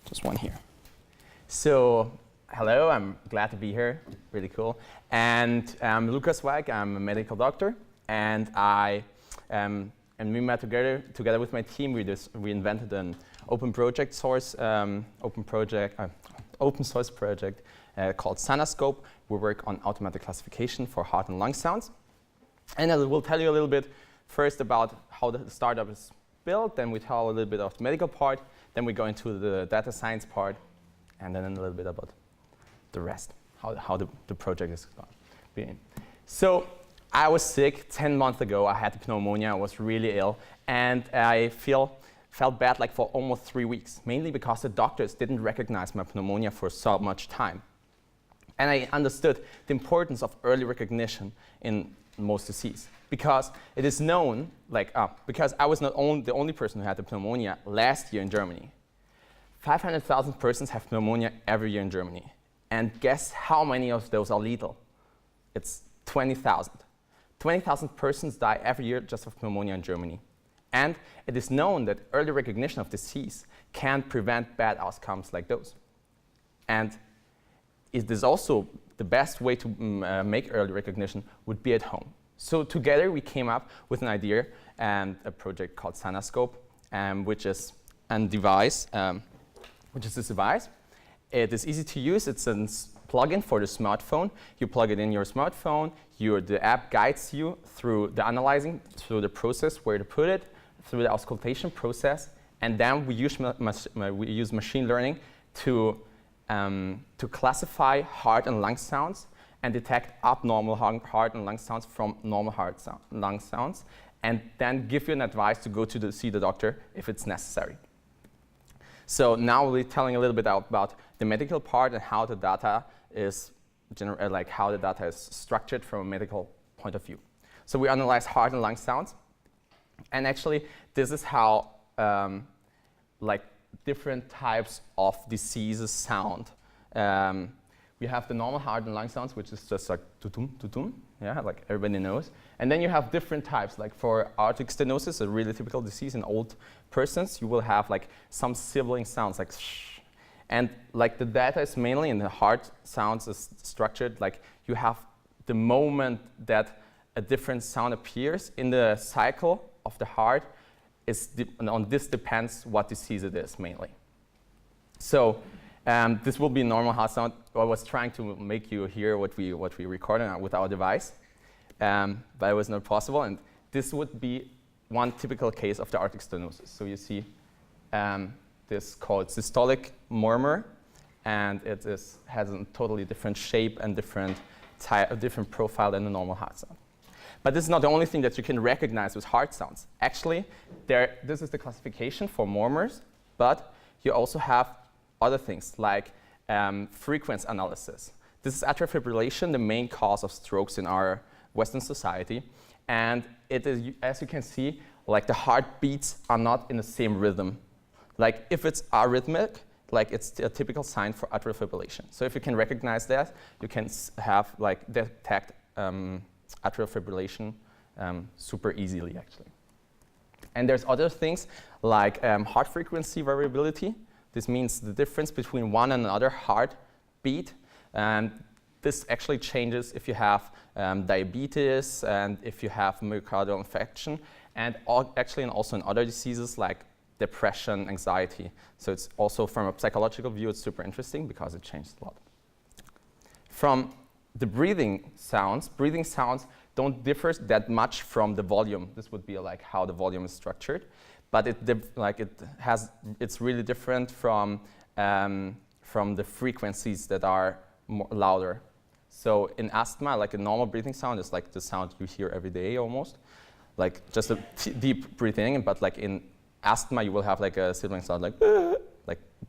just one here. So, hello, I'm glad to be here, really cool. And I'm Lucas Weig, I'm a medical doctor, and we met together with my team. We invented an open source project called Sanascope. We work on automatic classification for heart and lung sounds. And I will tell you a little bit first about how the startup is built, then we tell a little bit of the medical part, then we go into the data science part, and then a little bit about the rest, how the project is going. So I was sick 10 months ago. I had pneumonia. I was really ill, and I felt bad like for almost 3 weeks, mainly because the doctors didn't recognize my pneumonia for so much time. And I understood the importance of early recognition in most disease, because it is known, because I was not the only person who had the pneumonia last year in Germany. 500,000 persons have pneumonia every year in Germany. And guess how many of those are lethal? It's 20,000. 20,000 persons die every year just of pneumonia in Germany. And it is known that early recognition of disease can prevent bad outcomes like those. And it is also the best way to make early recognition would be at home. So together we came up with an idea and a project called Sanascope, which is a device, this device. It is easy to use. It's a plugin for the smartphone. You plug it in your smartphone. The app guides you through the analyzing, through the process where to put it, through the auscultation process, and then we use machine learning to classify heart and lung sounds and detect abnormal heart and lung sounds from normal lung sounds, and then give you an advice to go to see the doctor if it's necessary. So now we're telling a little bit about the medical part and how the data is structured from a medical point of view. So we analyze heart and lung sounds, and actually this is how different types of diseases sound. We have the normal heart and lung sounds, which is just like tutum, tutum, yeah, like everybody knows. And then you have different types, like for aortic stenosis, a really typical disease in old persons, you will have like some sibling sounds like shh. And like the data is mainly in the heart sounds is structured, like you have the moment that a different sound appears in the cycle of the heart, and on this depends what disease it is mainly. So this will be normal heart sound. I was trying to make you hear what we recorded with our device, but it was not possible. And this would be one typical case of the aortic stenosis. So you see this called systolic murmur, and it has a totally different shape and different profile than the normal heart sound. But this is not the only thing that you can recognize with heart sounds. Actually, this is the classification for murmurs, but you also have other things like frequency analysis. This is atrial fibrillation, the main cause of strokes in our Western society. And it is, as you can see, like the heartbeats are not in the same rhythm. Like if it's arrhythmic, like it's a typical sign for atrial fibrillation. So if you can recognize that, you can detect atrial fibrillation super easily, actually. And there's other things like heart frequency variability. This means the difference between one and another heartbeat. And this actually changes if you have diabetes and if you have myocardial infarction, and also in other diseases like depression, anxiety. So it's also from a psychological view, it's super interesting because it changed a lot. From the breathing sounds don't differ that much from the volume. This would be like how the volume is structured, but it's really different from the frequencies that are louder. So in asthma, like a normal breathing sound is like the sound you hear every day almost, like just a deep breathing. But like in asthma, you will have like a sibling sound like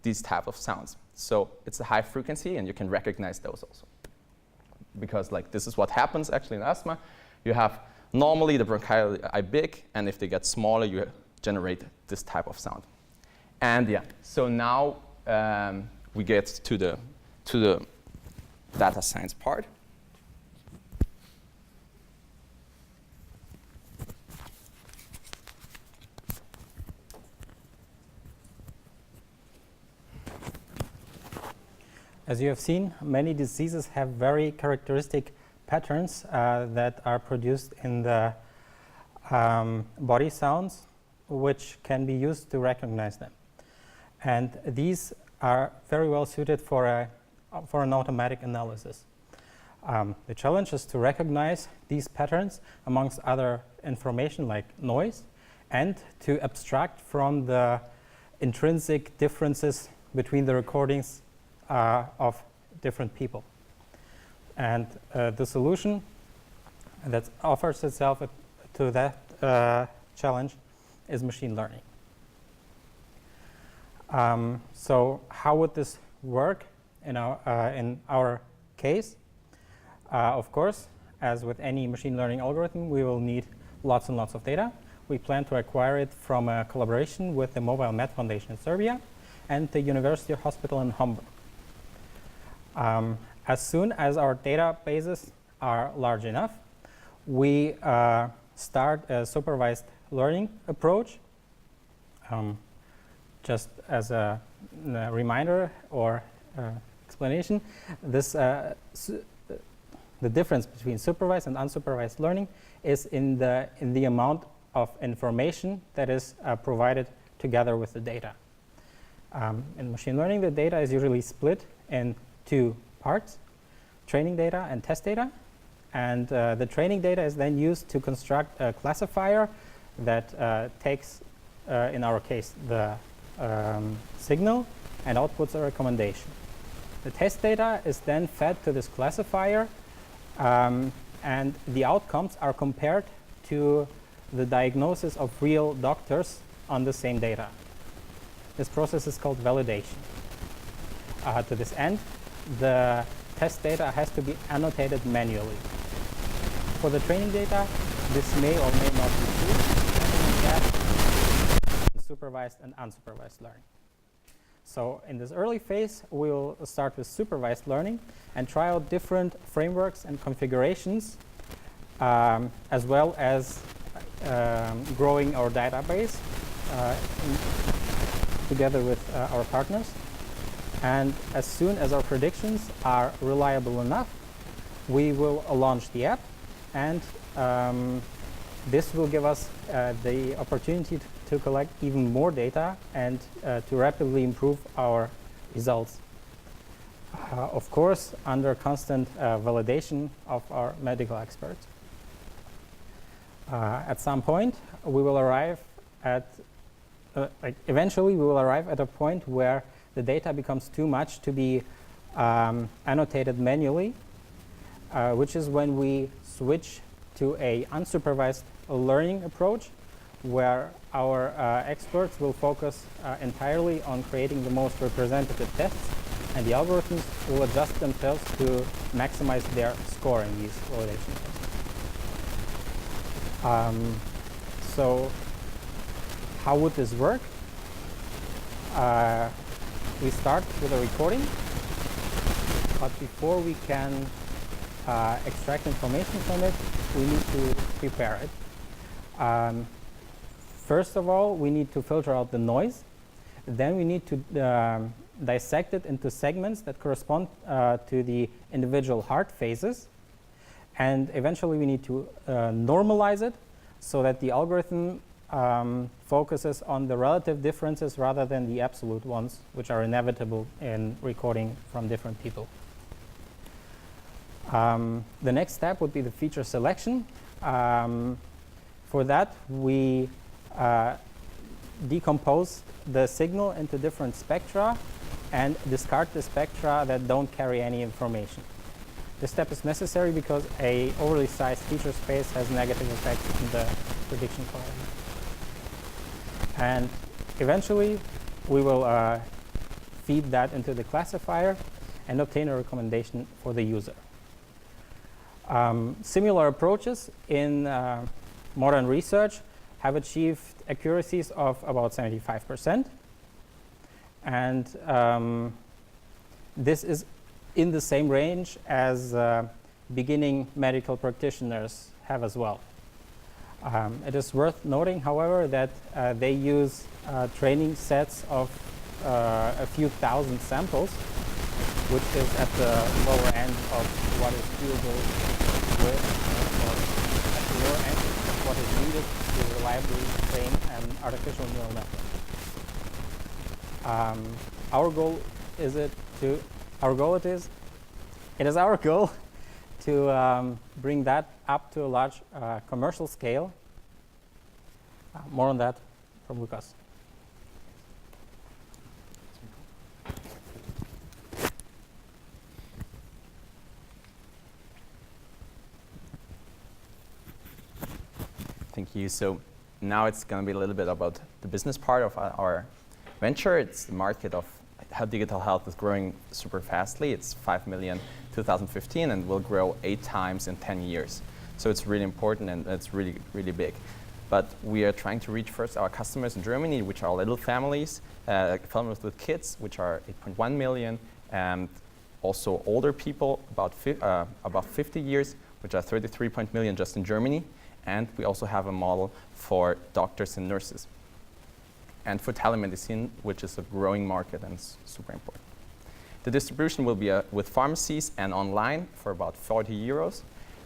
these type of sounds. So it's a high frequency, and you can recognize those also. Because like this is what happens actually in asthma. You have normally the bronchi are big, and if they get smaller, you generate this type of sound. And yeah, so now we get to the data science part. As you have seen, many diseases have very characteristic patterns that are produced in the body sounds, which can be used to recognize them. And these are very well suited for an automatic analysis. The challenge is to recognize these patterns amongst other information like noise, and to abstract from the intrinsic differences between the recordings of different people. And the solution that offers itself to that challenge is machine learning. So how would this work in our case? Of course, as with any machine learning algorithm, we will need lots and lots of data. We plan to acquire it from a collaboration with the Mobile Med Foundation in Serbia and the University Hospital in Hamburg. As soon as our databases are large enough, we start a supervised learning approach. Just as a reminder or explanation, the difference between supervised and unsupervised learning is in the amount of information that is provided together with the data. In machine learning, the data is usually split in two parts: training data and test data. And the training data is then used to construct a classifier that takes, in our case, the signal and outputs a recommendation. The test data is then fed to this classifier, and the outcomes are compared to the diagnosis of real doctors on the same data. This process is called validation. To this end, the test data has to be annotated manually. For the training data, this may or may not be true, supervised and unsupervised learning. So in this early phase, we'll start with supervised learning and try out different frameworks and configurations, as well as growing our database together with our partners. And as soon as our predictions are reliable enough, we will launch the app, and this will give us the opportunity to collect even more data and to rapidly improve our results. Of course, under constant validation of our medical experts. At some point, we will arrive at, eventually we will arrive at a point where the data becomes too much to be annotated manually, which is when we switch to an unsupervised learning approach, where our experts will focus entirely on creating the most representative tests, and the algorithms will adjust themselves to maximize their score in these validation tests. So how would this work? We start with a recording, but before we can extract information from it, we need to prepare it. First of all, we need to filter out the noise. Then we need to dissect it into segments that correspond to the individual heart phases. And eventually we need to normalize it so that the algorithm focuses on the relative differences rather than the absolute ones, which are inevitable in recording from different people. The next step would be the feature selection. For that, we decompose the signal into different spectra and discard the spectra that don't carry any information. This step is necessary because an overly sized feature space has negative effects on the prediction quality. And eventually, we will feed that into the classifier and obtain a recommendation for the user. Similar approaches in modern research have achieved accuracies of about 75%. And this is in the same range as beginning medical practitioners have as well. It is worth noting, however, that they use training sets of a few thousand samples, which is at the lower end of what is doable with, or at the lower end of what is needed to reliably train an artificial neural network. Our goal is it is our goal to bring that up to a large commercial scale. More on that from Lucas. Thank you. So now it's going to be a little bit about the business part of our venture. It's the market of how digital health is growing super fastly. It's 5 million 2015 and will grow 8 times in 10 years. So it's really important and it's really, really big. But we are trying to reach first our customers in Germany, which are little families, families with kids, which are 8.1 million, and also older people, about 50 years, which are 33 million just in Germany. And we also have a model for doctors and nurses. And for telemedicine, which is a growing market and super important. The distribution will be with pharmacies and online for about 40 euros.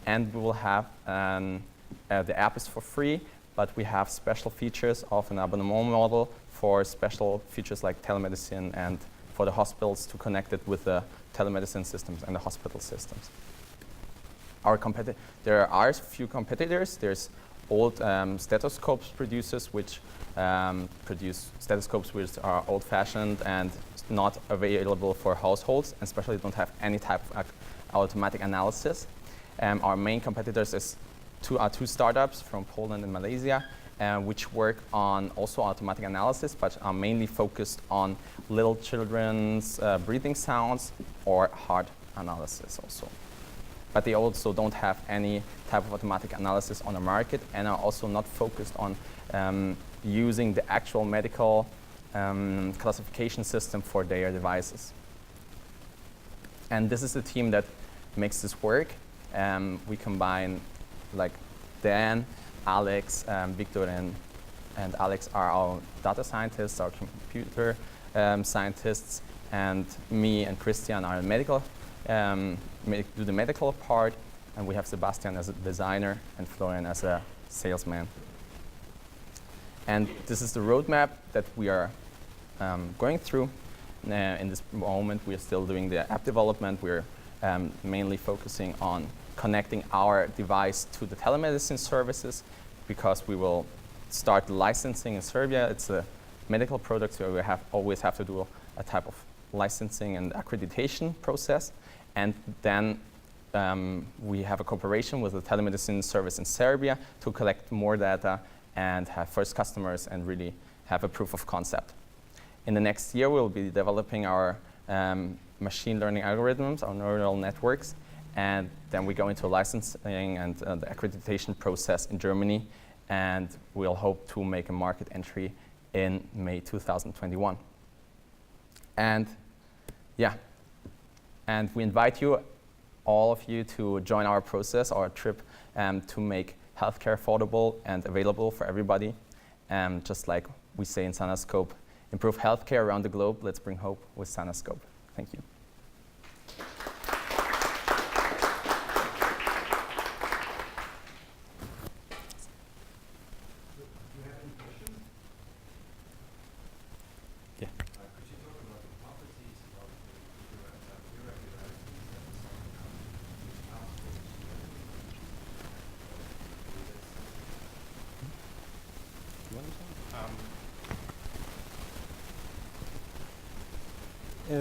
And we will have, the app is for free, but we have special features of an abonnement model for special features like telemedicine and for the hospitals to connect it with the telemedicine systems and the hospital systems. There are a few competitors. There's old stethoscopes producers which produce stethoscopes which are old-fashioned and not available for households, and especially don't have any type of automatic analysis. Our main competitors are two startups from Poland and Malaysia, which work on also automatic analysis, but are mainly focused on little children's breathing sounds or heart analysis also. But they also don't have any type of automatic analysis on the market and are also not focused on using the actual medical classification system for their devices. And this is the team that makes this work. We combine like Dan, Alex, Victor, and Alex are our data scientists, our computer scientists, and me and Christian are medical. Do the medical part, and we have Sebastian as a designer and Florian as a salesman. And this is the roadmap that we are going through. In this moment, we are still doing the app development. We're mainly focusing on connecting our device to the telemedicine services because we will start licensing in Serbia. It's a medical product, so we always have to do a type of licensing and accreditation process. And then we have a cooperation with the telemedicine service in Serbia to collect more data and have first customers and really have a proof of concept. In the next year, we'll be developing our machine learning algorithms, our neural networks, and then we go into licensing and the accreditation process in Germany, and we'll hope to make a market entry in May 2021. And yeah. And we invite you, all of you, to join our process, our trip, to make healthcare affordable and available for everybody. Just like we say in Sanascope, improve healthcare around the globe. Let's bring hope with Sanascope. Thank you.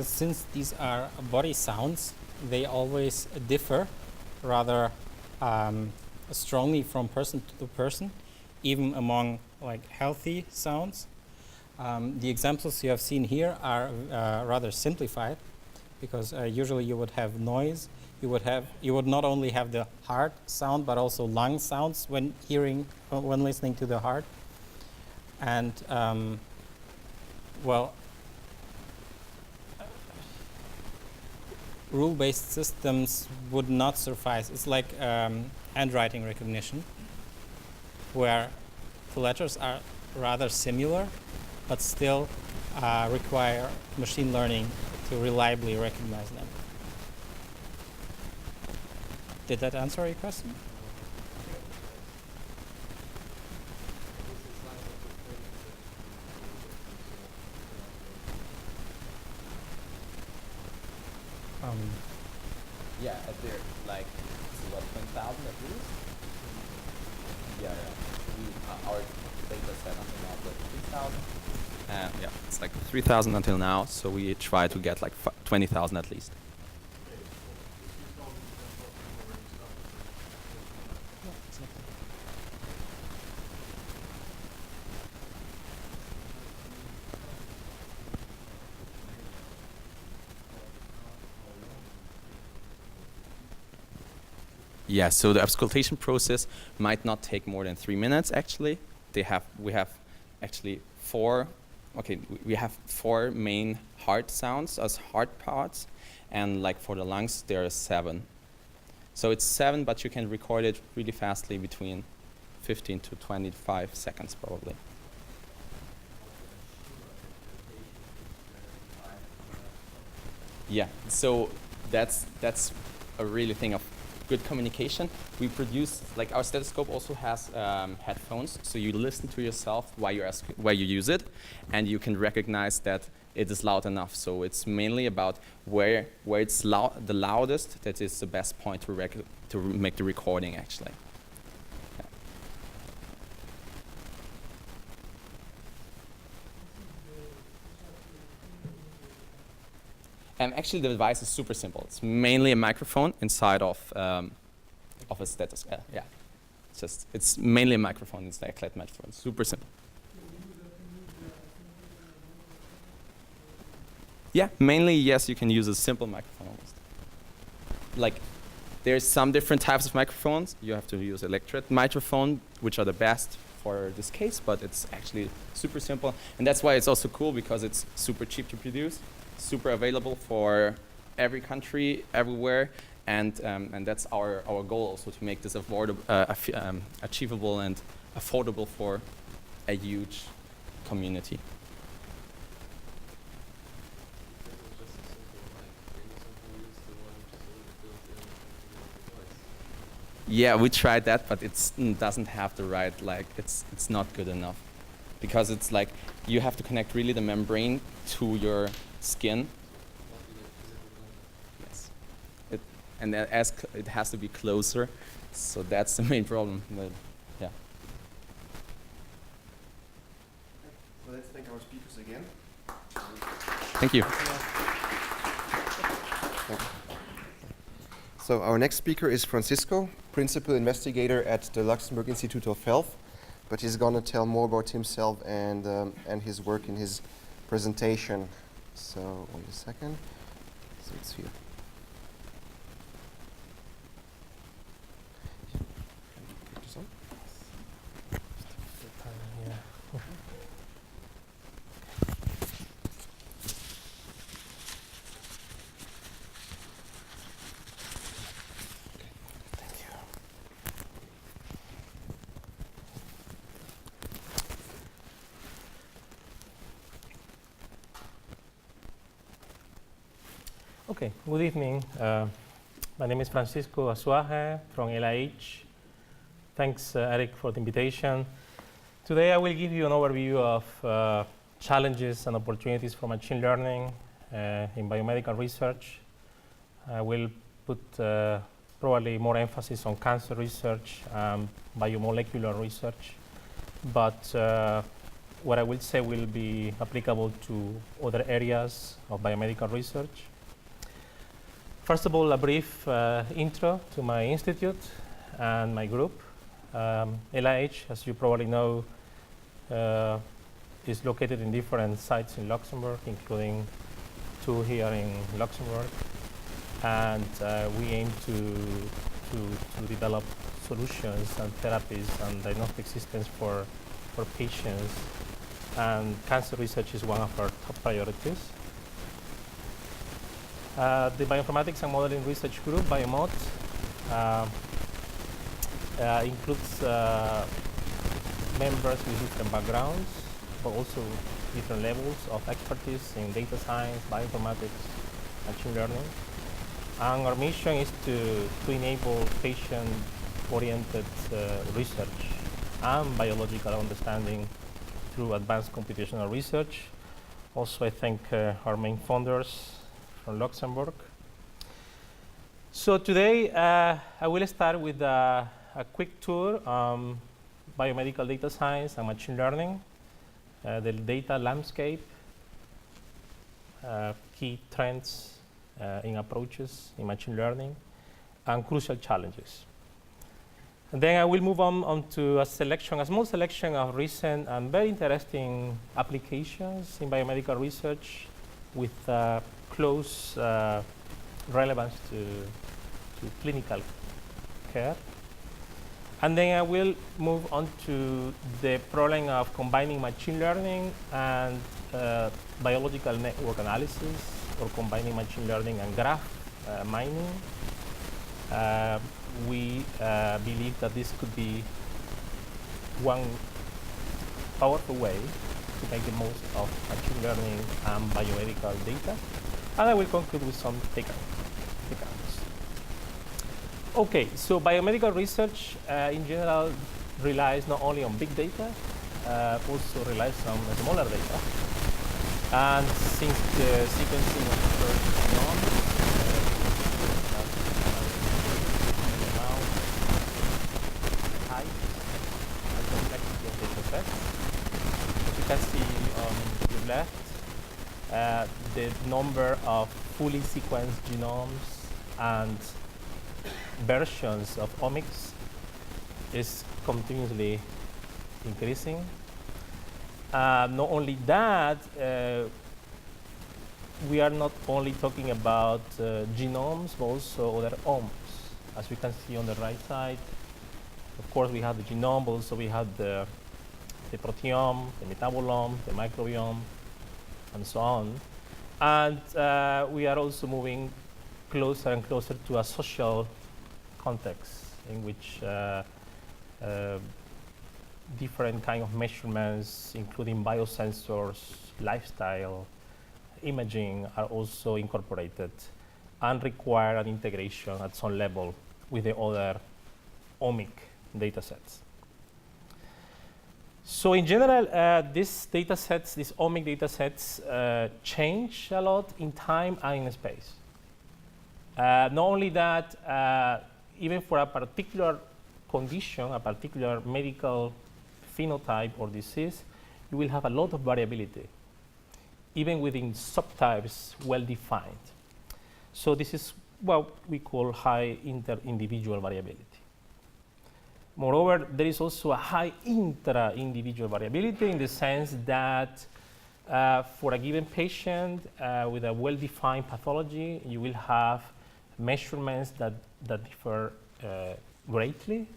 Since these are body sounds, they always differ rather strongly from person to person, even among like healthy sounds. The examples you have seen here are rather simplified because usually you would have noise. You would not only have the heart sound but also lung sounds when listening to the heart. And rule-based systems would not suffice. It's like handwriting recognition, where the letters are rather similar, but still require machine learning to reliably recognize them. Did that answer your question? Yeah, at there, like, it's about 20,000 at least. Yeah, yeah. Our data set until now is like 3,000. Yeah, it's like 3,000 until now, so we try to get like 20,000 at least. Yeah, so the auscultation process might not take more than 3 minutes actually. We have actually we have 4 main heart sounds as heart parts, and like for the lungs there are 7. So it's 7, but you can record it really fastly between 15 to 25 seconds probably. Yeah, so that's a really thing of good communication. We produce, like our stethoscope also has headphones, so you listen to yourself while you use it, and you can recognize that it is loud enough. So it's mainly about where it's the loudest, that is the best point to make the recording actually. Actually, the device is super simple. It's mainly a microphone inside of a stethoscope. Yeah, it's mainly a microphone. It's like a clit microphone. Super simple. Yeah, mainly yes. You can use a simple microphone almost. Like, there's some different types of microphones. You have to use electret microphone, which are the best for this case. But it's actually super simple, and that's why it's also cool, because it's super cheap to produce. Super available for every country, everywhere, and that's our goal also, to make this achievable and affordable for a huge community. Yeah, we tried that, but it doesn't have the right, like, it's not good enough, because it's like you have to connect really the membrane to your skin. Yes, and it has to be closer, so that's the main problem. But yeah. So let's thank our speakers again. Thank you. So our next speaker is Francisco, principal investigator at the Luxembourg Institute of Health, but he's going to tell more about himself and his work in his presentation. So wait a second. So it's here. Put this on. Okay, good evening. My name is Francisco Asuaje from LIH. Thanks, Eric, for the invitation. Today I will give you an overview of challenges and opportunities for machine learning in biomedical research. I will put probably more emphasis on cancer research, biomolecular research, but what I will say will be applicable to other areas of biomedical research. First of all, a brief intro to my institute and my group. LIH, as you probably know, is located in different sites in Luxembourg, including 2 here in Luxembourg. And we aim to develop solutions and therapies and diagnostic systems for patients. And cancer research is one of our top priorities. The Bioinformatics and Modeling Research Group, BioMod, includes members with different backgrounds, but also different levels of expertise in data science, bioinformatics, machine learning. And our mission is to enable patient-oriented research and biological understanding through advanced computational research. Also, I thank our main founders from Luxembourg. So today, I will start with a quick tour on biomedical data science and machine learning, the data landscape, key trends in approaches in machine learning, and crucial challenges. And then I will move on to a small selection of recent and very interesting applications in biomedical research with close relevance to clinical care. And then I will move on to the problem of combining machine learning and biological network analysis, or combining machine learning and graph mining. We believe that this could be one powerful way to make the most of machine learning and biomedical data. And I will conclude with some takeaways. Okay, so biomedical research in general relies not only on big data, also relies on smaller data. And since the sequencing of the first genome, height and complexity of data sets, as you can see on the left, the number of fully sequenced genomes and versions of omics is continuously increasing. Not only that, we are not only talking about genomes, but also other omics. As you can see on the right side, of course, we have the genome, but also we have the proteome, the metabolome, the microbiome, and so on. And we are also moving closer and closer to a social context in which different kind of measurements, including biosensors, lifestyle, imaging, are also incorporated and require an integration at some level with the other omic data sets. So in general, these data sets, these omic data sets, change a lot in time and in space. Not only that, even for a particular condition, a particular medical phenotype or disease, you will have a lot of variability, even within subtypes well-defined. So this is what we call high inter-individual variability. Moreover, there is also a high intra-individual variability in the sense that for a given patient with a well-defined pathology, you will have measurements that differ greatly,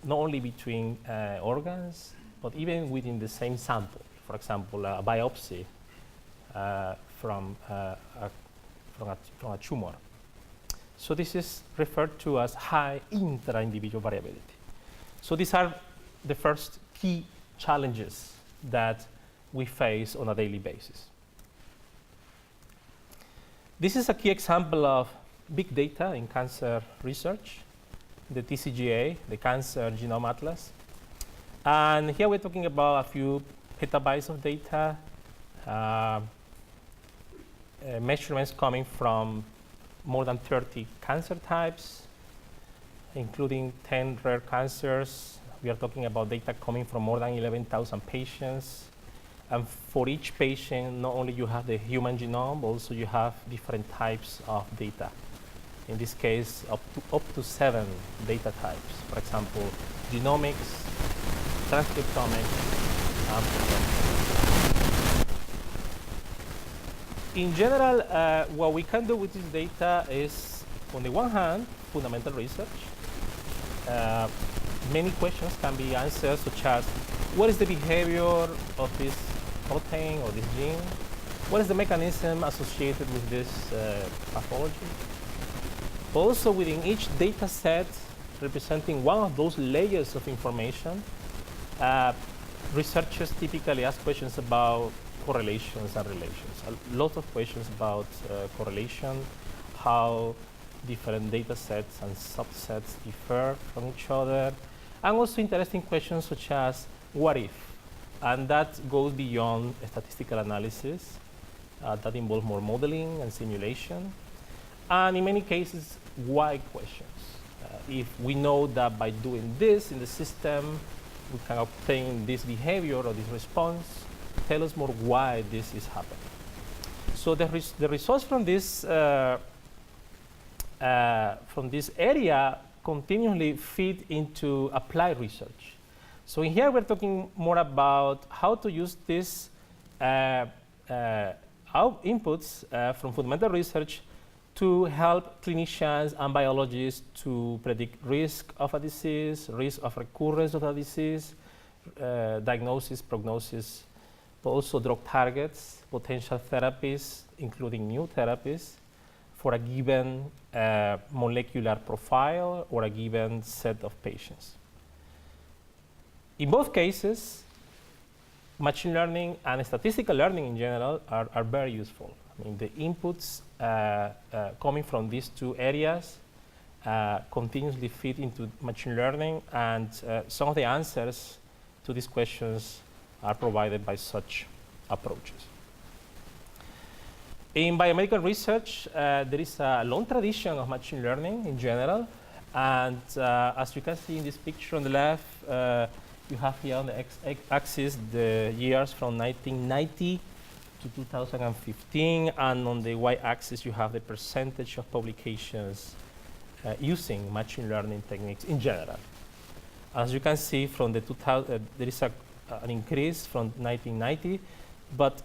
not only between organs, but even within the same sample. For example, a biopsy from a tumor. So this is referred to as high intra-individual variability. So these are the first key challenges that we face on a daily basis. This is a key example of big data in cancer research, the TCGA, the Cancer Genome Atlas. And here we're talking about a few petabytes of data, measurements coming from more than 30 cancer types, including 10 rare cancers. We are talking about data coming from more than 11,000 patients. And for each patient, not only you have the human genome, but also you have different types of data. In this case, up to 7 data types. For example, genomics, transcriptomics, and proteomics. In general, what we can do with this data is, on the one hand, fundamental research. Many questions can be answered, such as, what is the behavior of this protein or this gene? What is the mechanism associated with this pathology? Also, within each data set, representing one of those layers of information, researchers typically ask questions about correlations and relations. A lot of questions about correlation, how different data sets and subsets differ from each other, and also interesting questions such as what if? And that goes beyond statistical analysis. That involves more modeling and simulation. And in many cases, why questions. If we know that by doing this in the system, we can obtain this behavior or this response, tell us more why this is happening. So the results from this area continually feed into applied research. So in here we're talking more about how to use these inputs from fundamental research to help clinicians and biologists to predict risk of a disease, risk of recurrence of a disease, diagnosis, prognosis, but also drug targets, potential therapies, including new therapies, for a given molecular profile or a given set of patients. In both cases, machine learning and statistical learning in general are very useful. I mean, the inputs coming from these two areas continuously feed into machine learning, and some of the answers to these questions are provided by such approaches. In biomedical research, there is a long tradition of machine learning in general, and as you can see in this picture on the left, you have here on the x-axis the years from 1990 to 2015, and on the y-axis you have the percentage of publications using machine learning techniques in general. As you can see from the 2000, there is an increase from 1990, but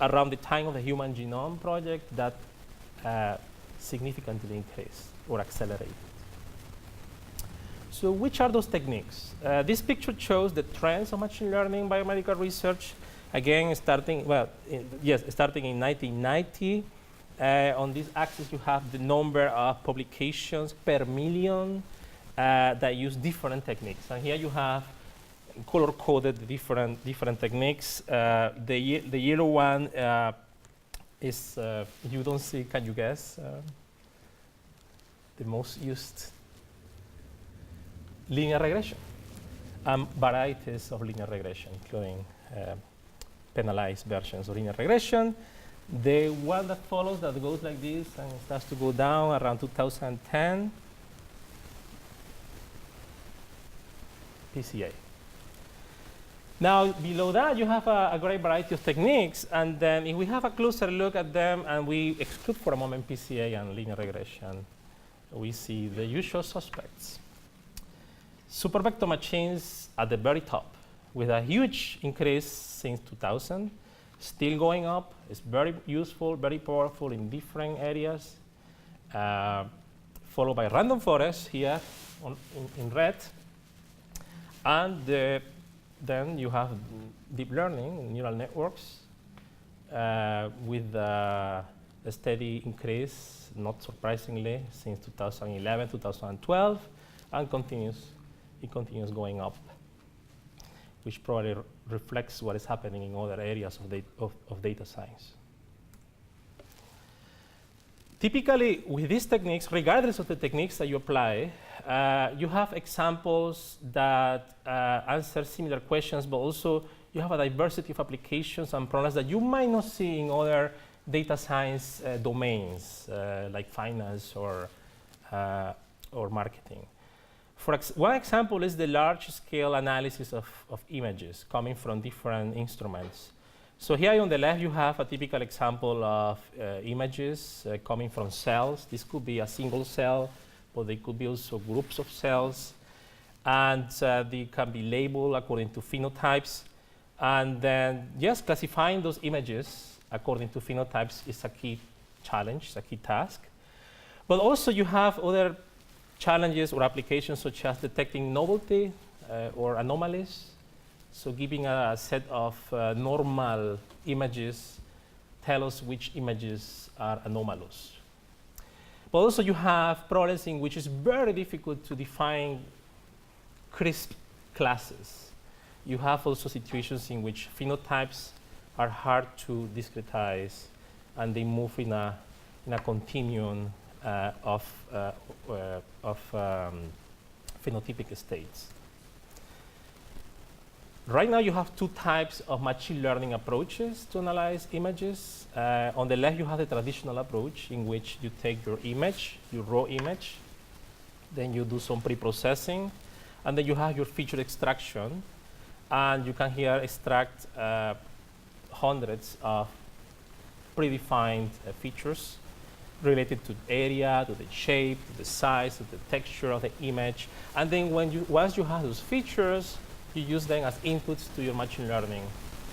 around the time of the Human Genome Project, that significantly increased or accelerated. So which are those techniques? This picture shows the trends of machine learning in biomedical research. Again, starting in 1990. On this axis, you have the number of publications per million that use different techniques. And here you have color-coded different techniques. The yellow one is, you don't see, can you guess? The most used linear regression, varieties of linear regression, including penalized versions of linear regression. The one that follows that goes like this and starts to go down around 2010, PCA. Now, below that, you have a great variety of techniques, and then if we have a closer look at them and we exclude for a moment PCA and linear regression, we see the usual suspects. Supervector machines at the very top, with a huge increase since 2000, still going up. It's very useful, very powerful in different areas. Followed by random forest here in red. And then you have deep learning, neural networks, with a steady increase, not surprisingly, since 2011, 2012, and it continues going up, which probably reflects what is happening in other areas of data science. Typically, with these techniques, regardless of the techniques that you apply, you have examples that answer similar questions, but also you have a diversity of applications and problems that you might not see in other data science domains, like finance or marketing. One example is the large-scale analysis of images coming from different instruments. So here on the left, you have a typical example of images coming from cells. This could be a single cell, but they could be also groups of cells. And they can be labeled according to phenotypes. And then just classifying those images according to phenotypes is a key challenge, it's a key task. But also you have other challenges or applications such as detecting novelty or anomalies. So giving a set of normal images tell us which images are anomalous. But also you have problems in which it's very difficult to define crisp classes. you have also situations in which phenotypes are hard to discretize, and they move in a continuum of phenotypic states. Right now, you have two types of machine learning approaches to analyze images. On the left, you have the traditional approach in which you take your image, your raw image, then you do some pre-processing, and then you have your feature extraction, and you can here extract hundreds of predefined features related to the area, to the shape, to the size, to the texture of the image. And then once you have those features, you use them as inputs to your machine learning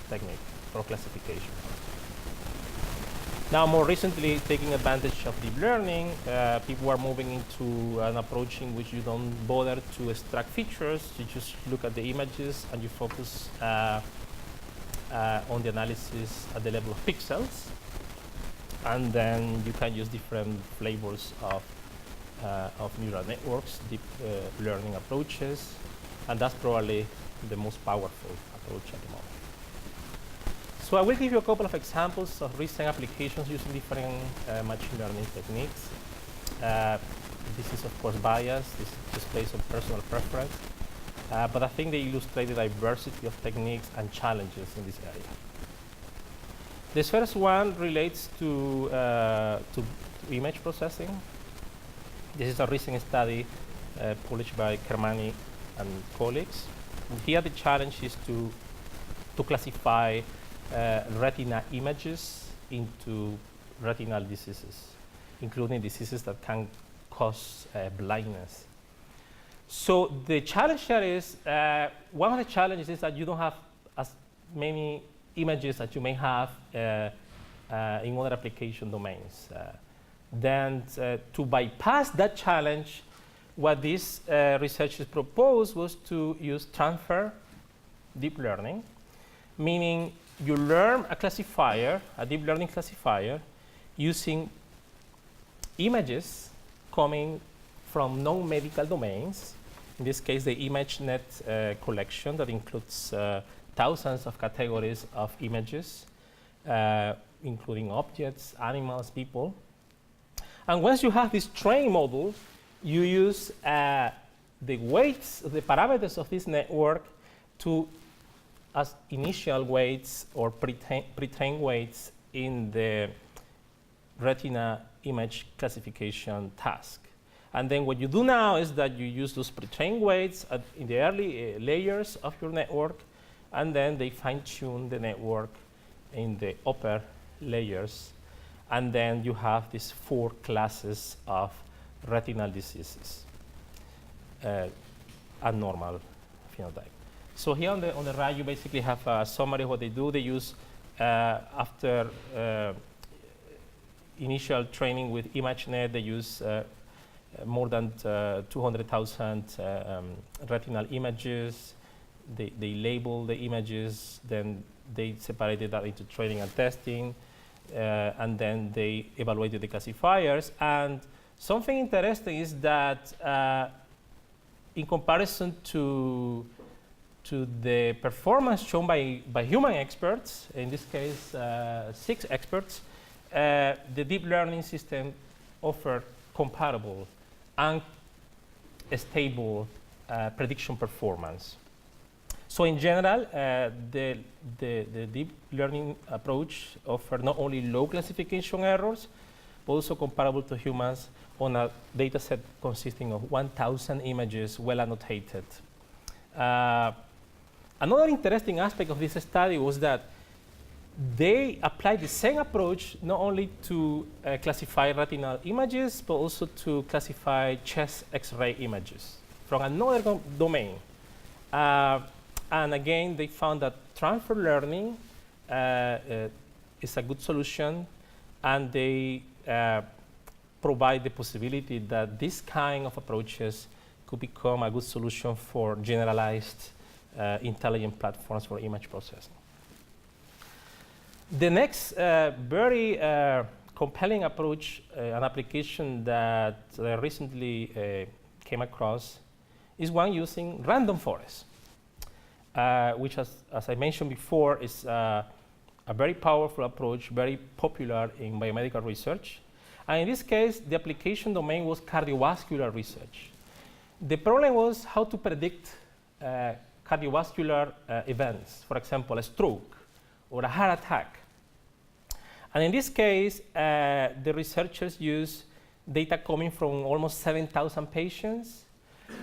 technique for classification. Now, more recently, taking advantage of deep learning, people are moving into an approach in which you don't bother to extract features. You just look at the images and you focus on the analysis at the level of pixels. And then you can use different flavors of neural networks, deep learning approaches. And that's probably the most powerful approach at the moment. So I will give you a couple of examples of recent applications using different machine learning techniques. This is, of course, biased. This is just based on personal preference. But I think they illustrate the diversity of techniques and challenges in this area. This first one relates to image processing. This is a recent study published by Kermani and colleagues. And here the challenge is to classify retina images into retinal diseases, including diseases that can cause blindness. So the challenge here is, one of the challenges is that you don't have as many images that you may have in other application domains. Then to bypass that challenge, what these researchers proposed was to use transfer deep learning, meaning you learn a classifier, a deep learning classifier, using images coming from non-medical domains. In this case, the ImageNet collection that includes thousands of categories of images, including objects, animals, people. And once you have this training model, you use the weights, the parameters of this network as initial weights or pre-trained weights in the retina image classification task. And then what you do now is that you use those pre-trained weights in the early layers of your network, and then they fine-tune the network in the upper layers. And then you have these 4 classes of retinal diseases, abnormal phenotype. So here on the right, you basically have a summary of what they do. They use, after initial training with ImageNet, they use more than 200,000 retinal images. They label the images, then they separated that into training and testing, and then they evaluated the classifiers. And something interesting is that in comparison to the performance shown by human experts, in this case 6 experts, the deep learning system offered comparable and stable prediction performance. So in general, the deep learning approach offered not only low classification errors, but also comparable to humans on a data set consisting of 1,000 images well annotated. Another interesting aspect of this study was that they applied the same approach not only to classify retinal images, but also to classify chest X-ray images from another domain. And again, they found that transfer learning is a good solution, and they provide the possibility that this kind of approaches could become a good solution for generalized intelligent platforms for image processing. The next very compelling approach, an application that recently came across, is one using random forests. which, as I mentioned before, is a very powerful approach, very popular in biomedical research. And in this case, the application domain was cardiovascular research. The problem was how to predict cardiovascular events, for example, a stroke or a heart attack. And in this case, the researchers used data coming from almost 7,000 patients.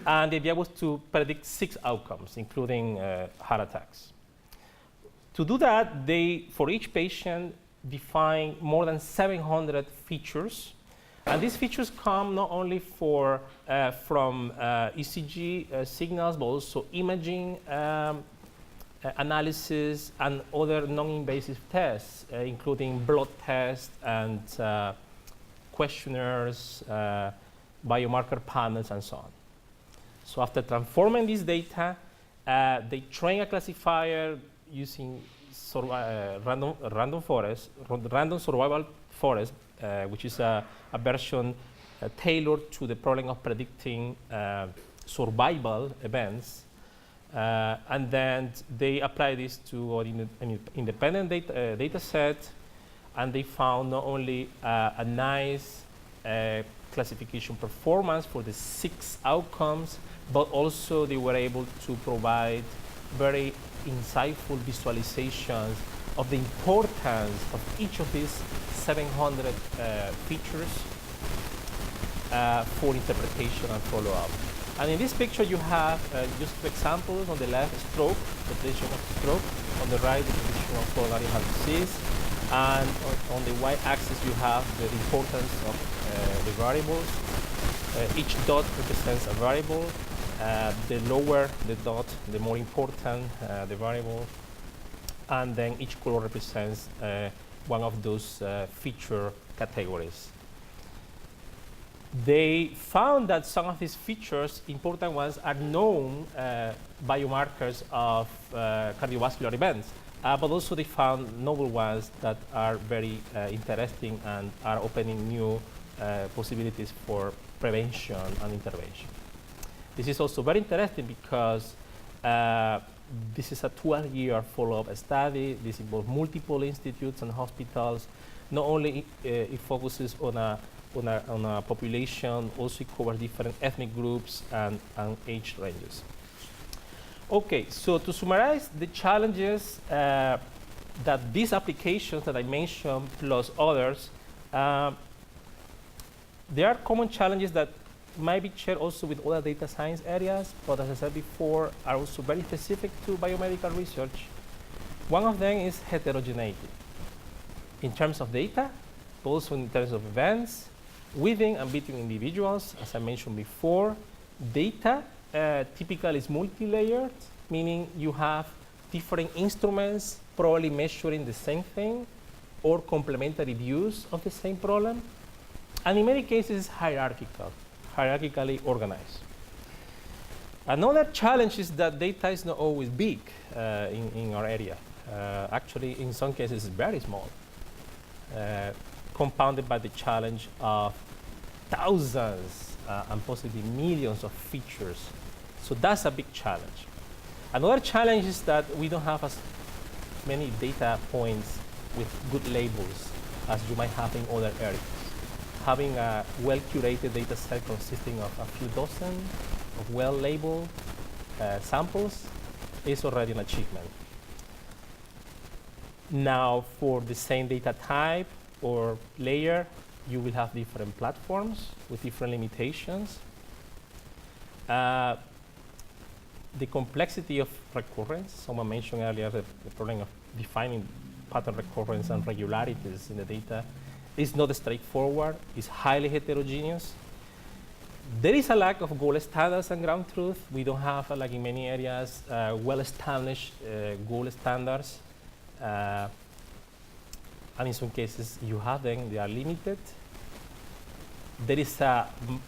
And the idea was to predict 6 outcomes, including heart attacks. To do that, they, for each patient, define more than 700 features. And these features come not only from ECG signals, but also imaging analysis and other non-invasive tests, including blood tests and questionnaires, biomarker panels, and so on. So after transforming this data, they train a classifier using random survival forest, which is a version tailored to the problem of predicting survival events. And then they apply this to an independent data set, and they found not only a nice classification performance for the 6 outcomes, but also they were able to provide very insightful visualizations of the importance of each of these 700 features for interpretation and follow-up. And in this picture, you have just 2 examples. On the left, stroke, the prediction of stroke. On the right, the prediction of coronary heart disease. And on the y-axis, you have the importance of the variables. Each dot represents a variable. The lower the dot, the more important the variable. And then each color represents one of those feature categories. They found that some of these features, important ones, are known biomarkers of cardiovascular events. But also they found novel ones that are very interesting and are opening new possibilities for prevention and intervention. This is also very interesting because this is a 12-year follow-up study. This involves multiple institutes and hospitals. Not only it focuses on a population, also it covers different ethnic groups and age ranges. Okay, so to summarize the challenges that these applications that I mentioned, plus others, there are common challenges that might be shared also with other data science areas, but as I said before, are also very specific to biomedical research. One of them is heterogeneity in terms of data, but also in terms of events, within and between individuals. As I mentioned before, data typically is multi-layered, meaning you have different instruments probably measuring the same thing or complementary views of the same problem. And in many cases, it's hierarchically organized. Another challenge is that data is not always big in our area. Actually, in some cases, it's very small, compounded by the challenge of thousands and possibly millions of features. So that's a big challenge. Another challenge is that we don't have as many data points with good labels as you might have in other areas. Having a well-curated data set consisting of a few dozen of well-labeled samples is already an achievement. Now, for the same data type or layer, you will have different platforms with different limitations. The complexity of recurrence, someone mentioned earlier the problem of defining pattern recurrence and regularities in the data, is not straightforward, it's highly heterogeneous. There is a lack of gold standards and ground truth. We don't have, like in many areas, well-established gold standards. And in some cases, you have them, they are limited. There is an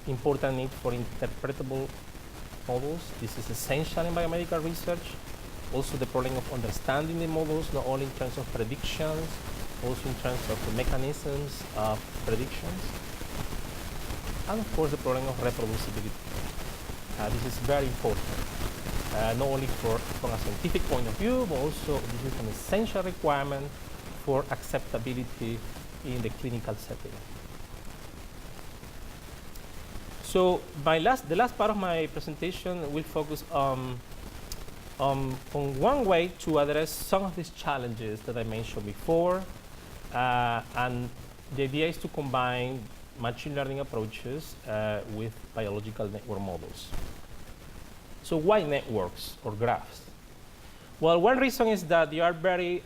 important need for interpretable models. This is essential in biomedical research. Also the problem of understanding the models, not only in terms of predictions, also in terms of the mechanisms of predictions. And of course, the problem of reproducibility. This is very important, not only from a scientific point of view, but also this is an essential requirement for acceptability in the clinical setting. So the last part of my presentation will focus on one way to address some of these challenges that I mentioned before. And the idea is to combine machine learning approaches with biological network models. So why networks or graphs? Well, one reason is that they are very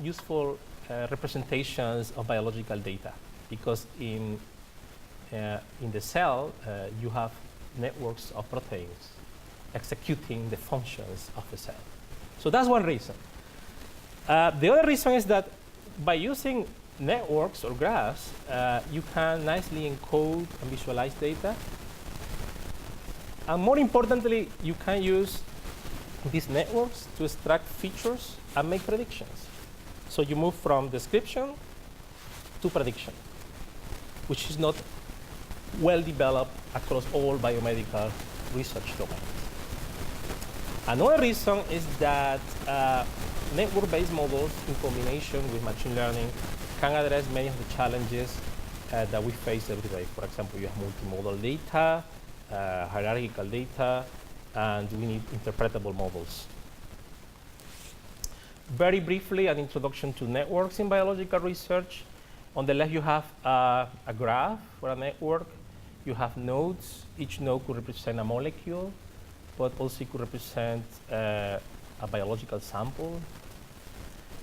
useful representations of biological data, because in the cell, you have networks of proteins executing the functions of the cell. So that's one reason. The other reason is that by using networks or graphs, you can nicely encode and visualize data. And more importantly, you can use these networks to extract features and make predictions. So you move from description to prediction, which is not well developed across all biomedical research domains. Another reason is that network-based models in combination with machine learning can address many of the challenges that we face every day. For example, you have multimodal data, hierarchical data, and we need interpretable models. Very briefly, an introduction to networks in biological research. On the left, you have a graph for a network. You have nodes. Each node could represent a molecule, but also it could represent a biological sample.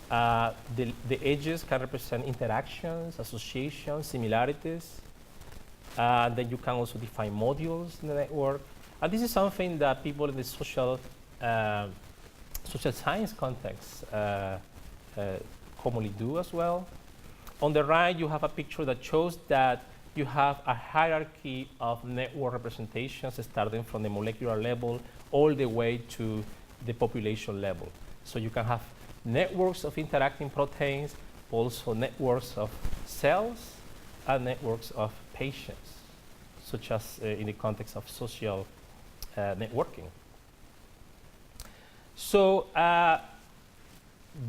The edges can represent interactions, associations, similarities. Then you can also define modules in the network. And this is something that people in the social science context commonly do as well. On the right, you have a picture that shows that you have a hierarchy of network representations starting from the molecular level all the way to the population level. So you can have networks of interacting proteins, also networks of cells, and networks of patients, such as in the context of social networking. So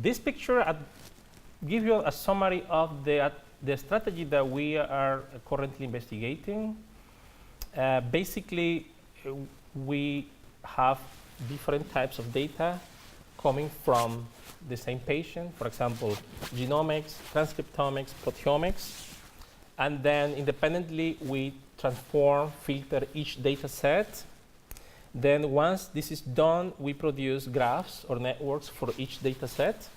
this picture gives you a summary of the strategy that we are currently investigating. Basically, we have different types of data coming from the same patient, for example, genomics, transcriptomics, proteomics, and then independently we transform, filter each data set. Then once this is done, we produce graphs or networks for each data set.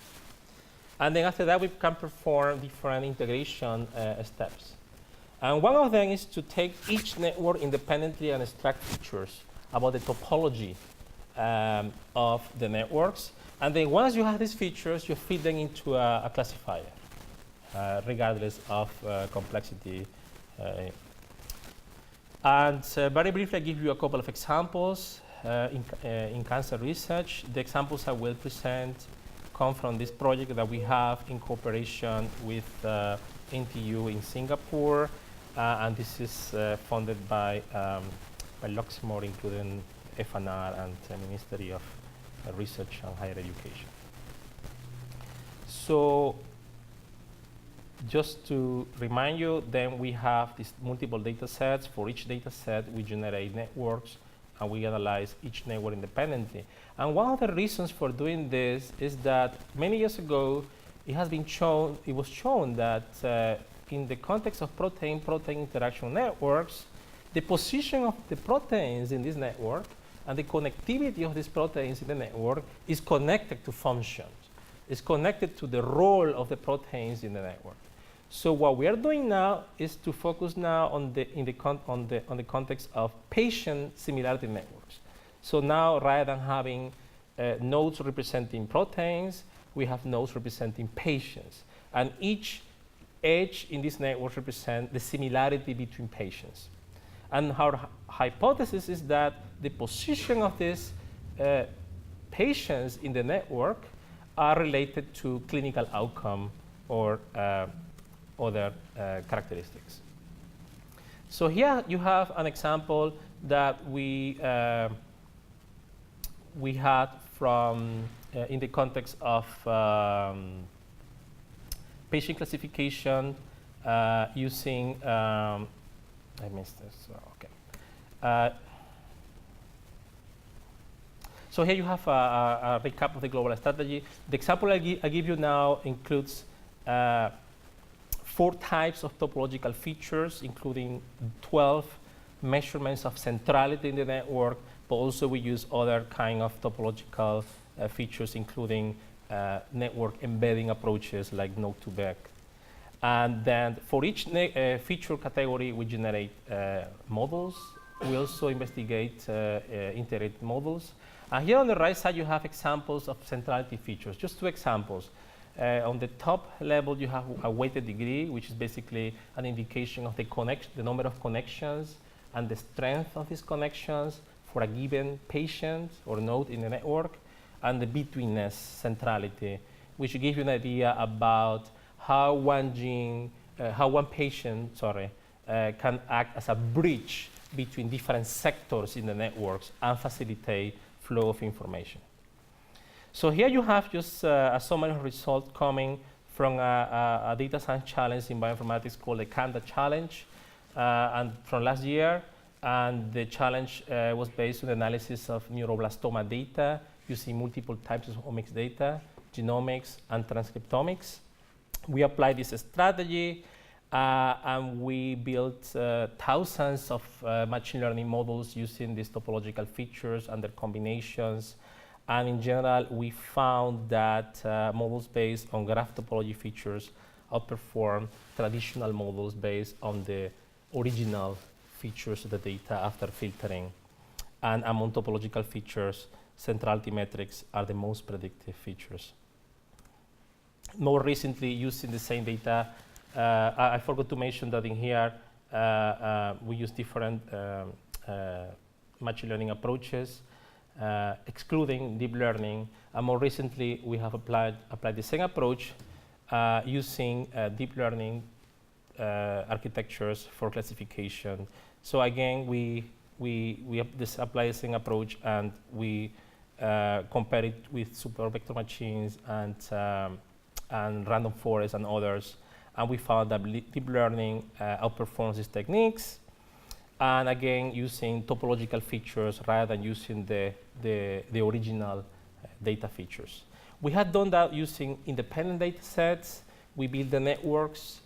And then after that, we can perform different integration steps. And one of them is to take each network independently and extract features about the topology of the networks. And then once you have these features, you feed them into a classifier, regardless of complexity. And very briefly, I give you a couple of examples in cancer research. The examples I will present come from this project that we have in cooperation with NTU in Singapore. And this is funded by Luxembourg, including FNR and the Ministry of Research and Higher Education. So just to remind you, then we have these multiple data sets. For each data set, we generate networks, and we analyze each network independently. And one of the reasons for doing this is that many years ago, it was shown that in the context of protein-protein interaction networks, the position of the proteins in this network and the connectivity of these proteins in the network is connected to functions. It's connected to the role of the proteins in the network. So what we are doing now is to focus now on the context of patient similarity networks. So now, rather than having nodes representing proteins, we have nodes representing patients, and each edge in this network represents the similarity between patients. And our hypothesis is that the position of these patients in the network are related to clinical outcome or other characteristics. So here you have an example that we had from in the context of patient classification using I missed this. Okay. So here you have a recap of the global strategy. The example I give you now includes 4 types of topological features, including 12 measurements of centrality in the network, but also we use other kind of topological features, including network embedding approaches like node-to-back. And then for each feature category, we generate models. We also investigate integrated models. And here on the right side, you have examples of centrality features, just 2 examples. On the top level, you have a weighted degree, which is basically an indication of the number of connections and the strength of these connections for a given patient or node in the network, and the betweenness centrality, which gives you an idea about how one patient can act as a bridge between different sectors in the networks and facilitate flow of information. So here you have just a summary of results coming from a data science challenge in bioinformatics called the Kanda Challenge, and from last year. And the challenge was based on the analysis of neuroblastoma data using multiple types of omics data, genomics, and transcriptomics. We applied this strategy, and we built thousands of machine learning models using these topological features and their combinations. And in general, we found that models based on graph topology features outperform traditional models based on the original features of the data after filtering. And among topological features, centrality metrics are the most predictive features. More recently, using the same data, I forgot to mention that in here, we use different machine learning approaches, excluding deep learning. And more recently, we have applied the same approach using deep learning architectures for classification. So again, we apply the same approach, and we compare it with super vector machines and random forests and others. And we found that deep learning outperforms these techniques. And again, using topological features rather than using the original data features. We had done that using independent data sets. We build the networks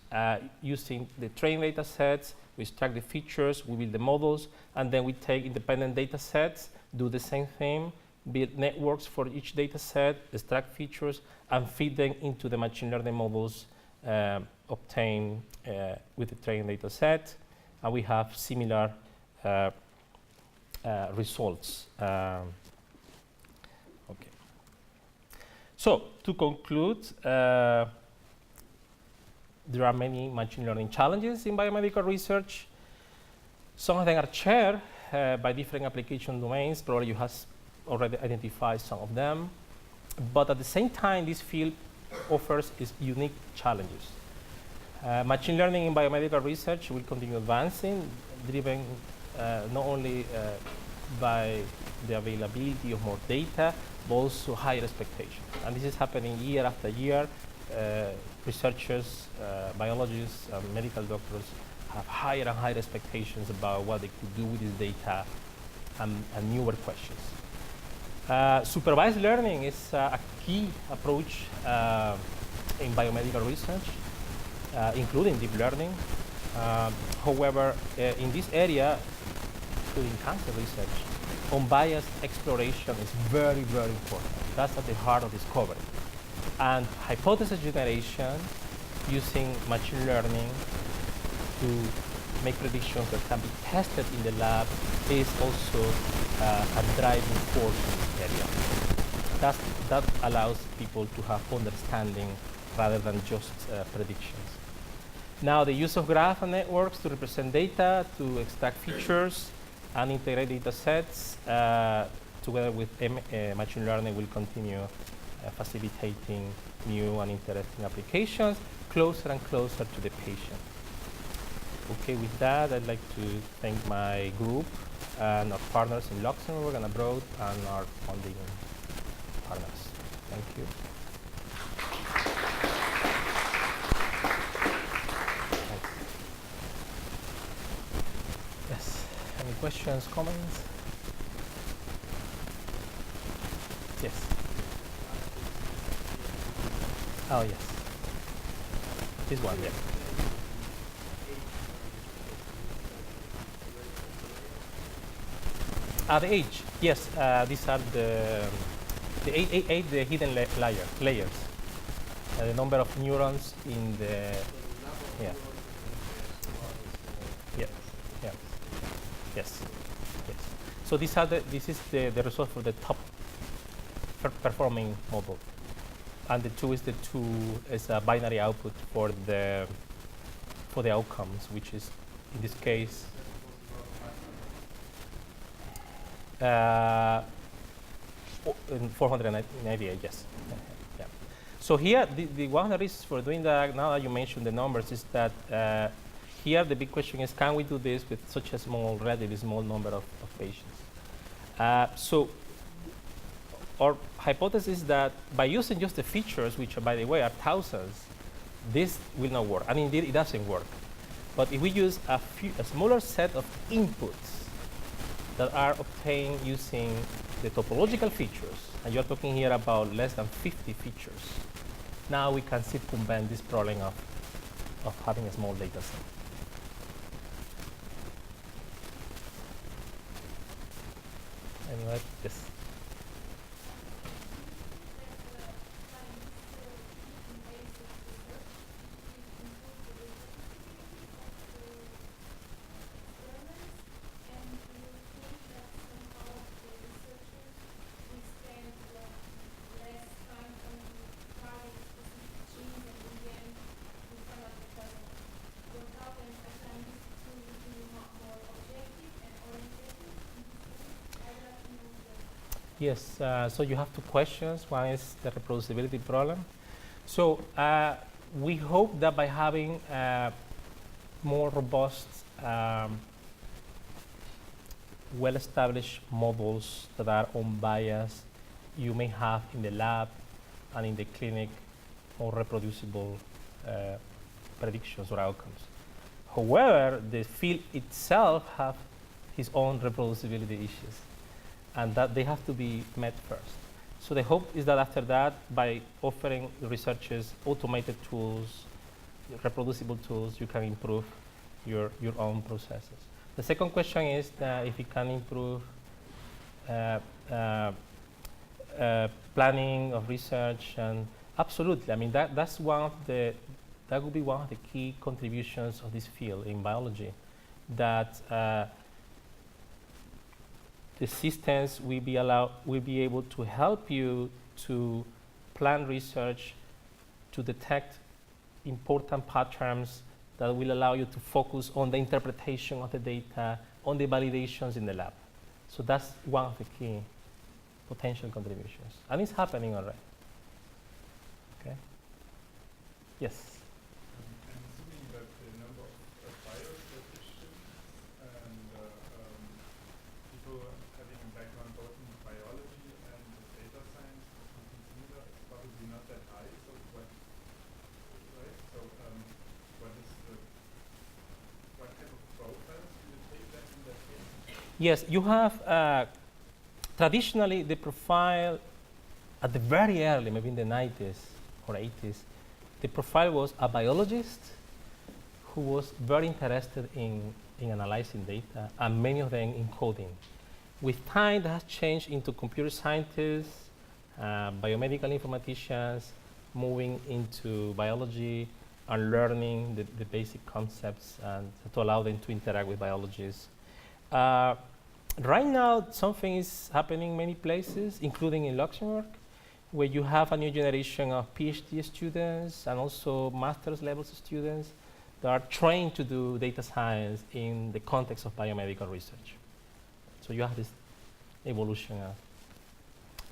using the trained data sets. We extract the features, we build the models, and then we take independent data sets, do the same thing, build networks for each data set, extract features, and feed them into the machine learning models obtained with the trained data set. And we have similar results. Okay. So to conclude, there are many machine learning challenges in biomedical research. Some of them are shared by different application domains. Probably you have already identified some of them. But at the same time, this field offers its unique challenges. Machine learning in biomedical research will continue advancing, driven not only by the availability of more data, but also higher expectations. And this is happening year after year. Researchers, biologists, medical doctors have higher and higher expectations about what they could do with this data and newer questions. Supervised learning is a key approach in biomedical research, including deep learning. However, in this area, including cancer research, unbiased exploration is very, very important. That's at the heart of discovery. And hypothesis generation using machine learning to make predictions that can be tested in the lab is also a driving force in this area. That allows people to have understanding rather than just predictions. Now, the use of graph and networks to represent data, to extract features, and integrate data sets together with machine learning will continue facilitating new and interesting applications closer and closer to the patient. okay with that, I'd like to thank my group and our partners in Luxembourg and abroad and our funding partners. Thank you. Thanks. Yes. Any questions, comments? Yes. Oh, yes. This one, yeah. The age, yes. These are the hidden layers. The number of neurons in the yeah. Yeah. Yeah. Yes. Yes. So this is the result for the top performing model, and the two is a binary output for the outcomes, which is in this case. In 498, yes. Yeah. So here, the one that is for doing that, now that you mentioned the numbers, is that here the big question is, can we do this with such a relatively small number of patients? So our hypothesis is that by using just the features, which by the way are thousands, this will not work. And indeed, it doesn't work. But if we use a smaller set of inputs that are obtained using the topological features, and you're talking here about less than 50 features, now we can circumvent this problem of having a small data set. Anyway, yes. Yes, so you have two questions. One is the reproducibility problem. So we hope that by having more robust, well-established models that are unbiased, you may have in the lab and in the clinic more reproducible predictions or outcomes. However, the field itself have its own reproducibility issues, and that they have to be met first. So the hope is that after that, by offering researchers automated tools, reproducible tools, you can improve your own processes. The second question is that if you can improve planning of research, and absolutely. I mean, that's that would be one of the key contributions of this field in biology, that the systems will be able to help you to plan research, to detect important patterns that will allow you to focus on the interpretation of the data, on the validations in the lab. So that's one of the key potential contributions. And it's happening already. Okay? Yes? I'm assuming that the number of biostatisticians and people having a background both in biology and data science or something similar is probably not that high. So what type of profiles do you take that in that case? Yes, you have traditionally the profile at the very early, maybe in the 90s or 80s, the profile was a biologist who was very interested in analyzing data, and many of them in coding. With time, that has changed into computer scientists, biomedical informaticians, moving into biology and learning the basic concepts and to allow them to interact with biologists. Right now, something is happening in many places, including in Luxembourg, where you have a new generation of PhD students and also master's level students that are trained to do data science in the context of biomedical research. So you have this evolution.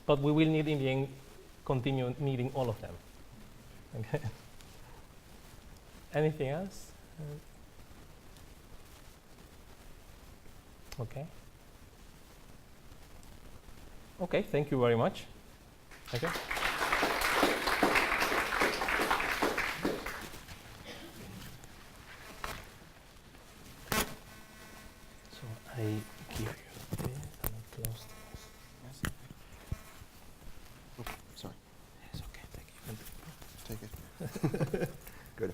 But we will need, in the end, continue needing all of them. Okay. Anything else? Okay. Okay, thank you very much. Okay. So I give you this and I close this. Sorry. It's okay, thank you. Take it. Good.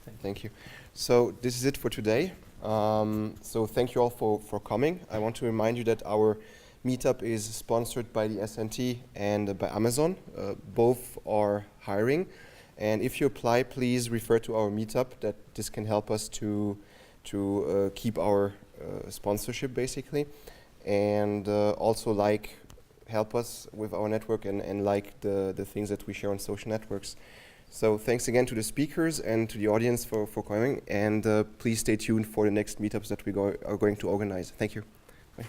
Okay, Thank you. So this is it for today. So thank you all for coming. I want to remind you that our meetup is sponsored by the SNT and by Amazon. Both are hiring. And if you apply, please refer to our meetup, that this can help us to keep our sponsorship, basically. And also help us with our network and like the things that we share on social networks. So thanks again to the speakers and to the audience for coming. And please stay tuned for the next meetups that we are going to organize. Thank you. Bye.